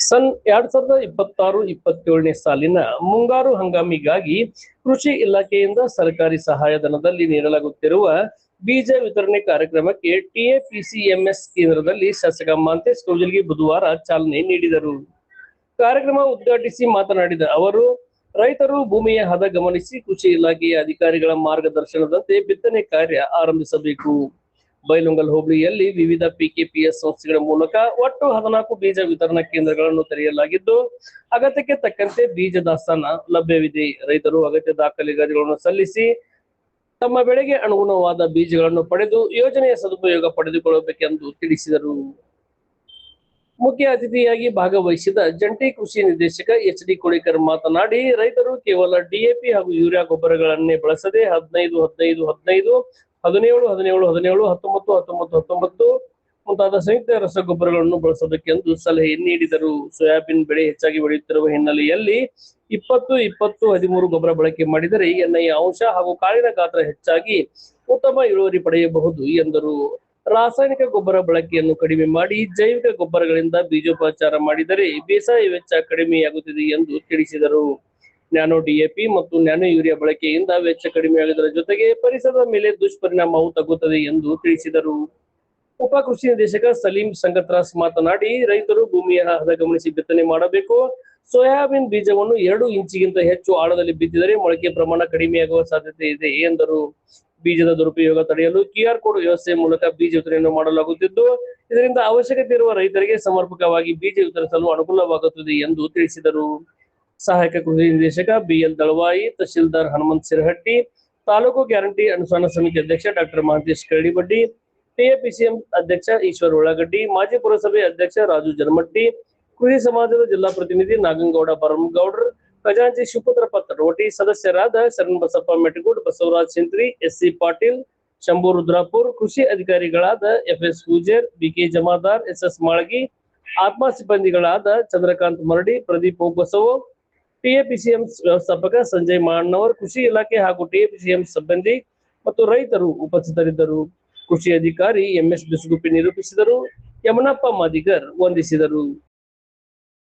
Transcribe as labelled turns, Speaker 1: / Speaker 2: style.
Speaker 1: ಸನ್ 2026-27ನೇ ಸಾಲಿನ ಮುಂಗಾರು ಹಂಗಾಮಿಗಾಗಿ ಕೃಷಿ ಇಲಾಖೆಯಿಂದ ಸರ್ಕಾರಿ ಸಹಾಯಧನದಲ್ಲಿ ನೀಡಲಾಗುತ್ತಿರುವ ಬೀಜ ವಿತರಣೆ ಕಾರ್ಯಕ್ರಮಕ್ಕೆ ಟಿಎಪಿಸಿಎಂಎಸ್ ಕೇಂದ್ರದಲ್ಲಿ ಶಾಸಕ ಮಹಾಂತೇಶ್ ಕೌಜಲಗಿ ಬುಧವಾರ ಚಾಲನೆ ನೀಡಿದರು. ಕಾರ್ಯಕ್ರಮ ಉದ್ಘಾಟಿಸಿ ಮಾತನಾಡಿದ ಅವರು, ರೈತರು ಭೂಮಿಯ ಹದ ಗಮನಿಸಿ ಕೃಷಿ ಇಲಾಖೆಯ ಅಧಿಕಾರಿಗಳ ಮಾರ್ಗದರ್ಶನದಂತೆ ಬಿತ್ತನೆ ಕಾರ್ಯ ಆರಂಭಿಸಬೇಕು. ಬೈಲಹೊಂಗಲ ಹೋಬಳಿಯಲ್ಲಿ ವಿವಿಧ ಪಿಕೆಪಿಎಸ್ ಸಂಸ್ಥೆಗಳ ಮೂಲಕ ಒಟ್ಟು 14 ಬೀಜ ವಿತರಣಾ ಕೇಂದ್ರಗಳನ್ನು ತೆರೆಯಲಾಗಿದ್ದು, ಅಗತ್ಯಕ್ಕೆ ತಕ್ಕಂತೆ ಬೀಜ ದಾಸ್ತಾನ ಲಭ್ಯವಿದೆ. ರೈತರು ಅಗತ್ಯ ದಾಖಲೆಗಳನ್ನು ಸಲ್ಲಿಸಿ ತಮ್ಮ ಬೆಳೆಗೆ ಅನುಗುಣವಾದ ಬೀಜಗಳನ್ನು ಪಡೆದು ಯೋಜನೆಯ ಸದುಪಯೋಗ ಪಡೆದುಕೊಳ್ಳಬೇಕೆಂದು ತಿಳಿಸಿದರು. ಮುಖ್ಯ ಅತಿಥಿಯಾಗಿ ಭಾಗವಹಿಸಿದ ಜಂಟಿ ಕೃಷಿ ನಿರ್ದೇಶಕ ಎಚ್.ಡಿ. ಕೋಳಿಕರ್ ಮಾತನಾಡಿ, ರೈತರು ಕೇವಲ ಡಿಎಪಿ ಹಾಗೂ ಯೂರಿಯಾ ಗೊಬ್ಬರಗಳನ್ನೇ ಬಳಸದೆ 15-15-15, 17-17-17, 19-19-19 ಮುಂತಾದ ಸಂಯುಕ್ತ ರಸಗೊಬ್ಬರಗಳನ್ನು ಬಳಸಬೇಕೆಂದು ಸಲಹೆ ನೀಡಿದರು. ಸೋಯಾಬೀನ್ ಬೆಳೆ ಹೆಚ್ಚಾಗಿ ಬೆಳೆಯುತ್ತಿರುವ ಹಿನ್ನೆಲೆಯಲ್ಲಿ 20-20-13 ಗೊಬ್ಬರ ಬಳಕೆ ಮಾಡಿದರೆ ಎಣ್ಣೆಯ ಅಂಶ ಹಾಗೂ ಕಾಳಿನ ಗಾತ್ರ ಹೆಚ್ಚಾಗಿ ಉತ್ತಮ ಇಳುವರಿ ಪಡೆಯಬಹುದು ಎಂದರು. ರಾಸಾಯನಿಕ ಗೊಬ್ಬರ ಬಳಕೆಯನ್ನು ಕಡಿಮೆ ಮಾಡಿ ಜೈವಿಕ ಗೊಬ್ಬರಗಳಿಂದ ಬೀಜೋಪಚಾರ ಮಾಡಿದರೆ ಬೇಸಾಯ ವೆಚ್ಚ ಕಡಿಮೆಯಾಗುತ್ತದೆ ಎಂದು ತಿಳಿಸಿದರು. ನ್ಯಾನೋ ಡಿಎಪಿ ಮತ್ತು ನ್ಯಾನೋ ಯೂರಿಯಾ ಬಳಕೆಯಿಂದ ವೆಚ್ಚ ಕಡಿಮೆಯಾಗುವುದರ ಜೊತೆಗೆ ಪರಿಸರದ ಮೇಲೆ ದುಷ್ಪರಿಣಾಮವು ತಗ್ಗುತ್ತದೆ ಎಂದು ತಿಳಿಸಿದರು. ಉಪ ಕೃಷಿ ನಿರ್ದೇಶಕ ಸಲೀಂ ಸಂಗತ್ರಾಸ್ ಮಾತನಾಡಿ, ರೈತರು ಭೂಮಿಯ ಹದ ಗಮನಿಸಿ ಬಿತ್ತನೆ ಮಾಡಬೇಕು. ಸೋಯಾಬೀನ್ ಬೀಜವನ್ನು 2 ಇಂಚಿಗಿಂತ ಹೆಚ್ಚು ಆಳದಲ್ಲಿ ಬಿತ್ತಿದರೆ ಮೊಳಕೆ ಪ್ರಮಾಣ ಕಡಿಮೆಯಾಗುವ ಸಾಧ್ಯತೆ ಇದೆ ಎಂದರು. ಬೀಜದ ದುರುಪಯೋಗ ತಡೆಯಲು QR ಕೋಡ್ ವ್ಯವಸ್ಥೆ ಮೂಲಕ ಬೀಜ ವಿತರಣೆಯನ್ನು ಮಾಡಲಾಗುತ್ತಿದ್ದು, ಇದರಿಂದ ಅವಶ್ಯಕತೆ ಇರುವ ರೈತರಿಗೆ ಸಮರ್ಪಕವಾಗಿ ಬೀಜ ವಿತರಿಸಲು ಅನುಕೂಲವಾಗುತ್ತದೆ ಎಂದು ತಿಳಿಸಿದರು. ಸಹಾಯಕ ಕೃಷಿ ನಿರ್ದೇಶಕ BL ದಳವಾಯಿ, ತಹಶೀಲ್ದಾರ್ ಹನುಮಂತ್ ಸಿರಹಟ್ಟಿ, ತಾಲೂಕು ಗ್ಯಾರಂಟಿ ಅನುಷ್ಠಾನ ಸಮಿತಿ ಅಧ್ಯಕ್ಷ ಡಾಕ್ಟರ್ ಮಹಾಂತೇಶ್ ಕರಡಿಬಡ್ಡಿ, ಟಿಎಪಿಸಿಎಂ ಅಧ್ಯಕ್ಷ ಈಶ್ವರ್ ಉಳ್ಳಾಗಡ್ಡಿ, ಮಾಜಿ ಪುರಸಭೆ ಅಧ್ಯಕ್ಷ ರಾಜು ಜರಮಟ್ಟಿ, ಕೃಷಿ ಸಮಾಜದ ಜಿಲ್ಲಾ ಪ್ರತಿನಿಧಿ ನಾಗನಗೌಡ ಬರಮಗೌಡ್ರ, ಖಜಾಂಚಿ ಶಿವಪುತ್ರ ಪತ್ರರೋಟಿ, ಸದಸ್ಯರಾದ ಶರಣಬಸಪ್ಪ ಮೆಟಗೂಡ್, ಬಸವರಾಜ್ ಸಿಂತ್ರಿ, ಎಸ್.ಸಿ. ಪಾಟೀಲ್, ಶಂಭು ರುದ್ರಾಪುರ್, ಕೃಷಿ ಅಧಿಕಾರಿಗಳಾದ FS ಪೂಜೇರ್, BK Jamadar, SS Malagi, ಆತ್ಮ ಸಿಬ್ಬಂದಿಗಳಾದ ಚಂದ್ರಕಾಂತ್ ಮರಡಿ, ಪ್ರದೀಪ್ ಬಸವ, ಟಿಎಪಿಸಿಎಂ ವ್ಯವಸ್ಥಾಪಕ ಸಂಜಯ್ ಮಾಣ್ಣವರ್, ಕೃಷಿ ಇಲಾಖೆ ಹಾಗೂ ಟಿಎಪಿಸಿಎಂ ಸಿಬ್ಬಂದಿ ಮತ್ತು ರೈತರು ಉಪಸ್ಥಿತರಿದ್ದರು. ಕೃಷಿ ಅಧಿಕಾರಿ MS ಬಿಸುಗುಪ್ಪಿ ನಿರೂಪಿಸಿದರು. ಯಮನಪ್ಪ ಮಾದಿಗರ್ ವಂದಿಸಿದರು.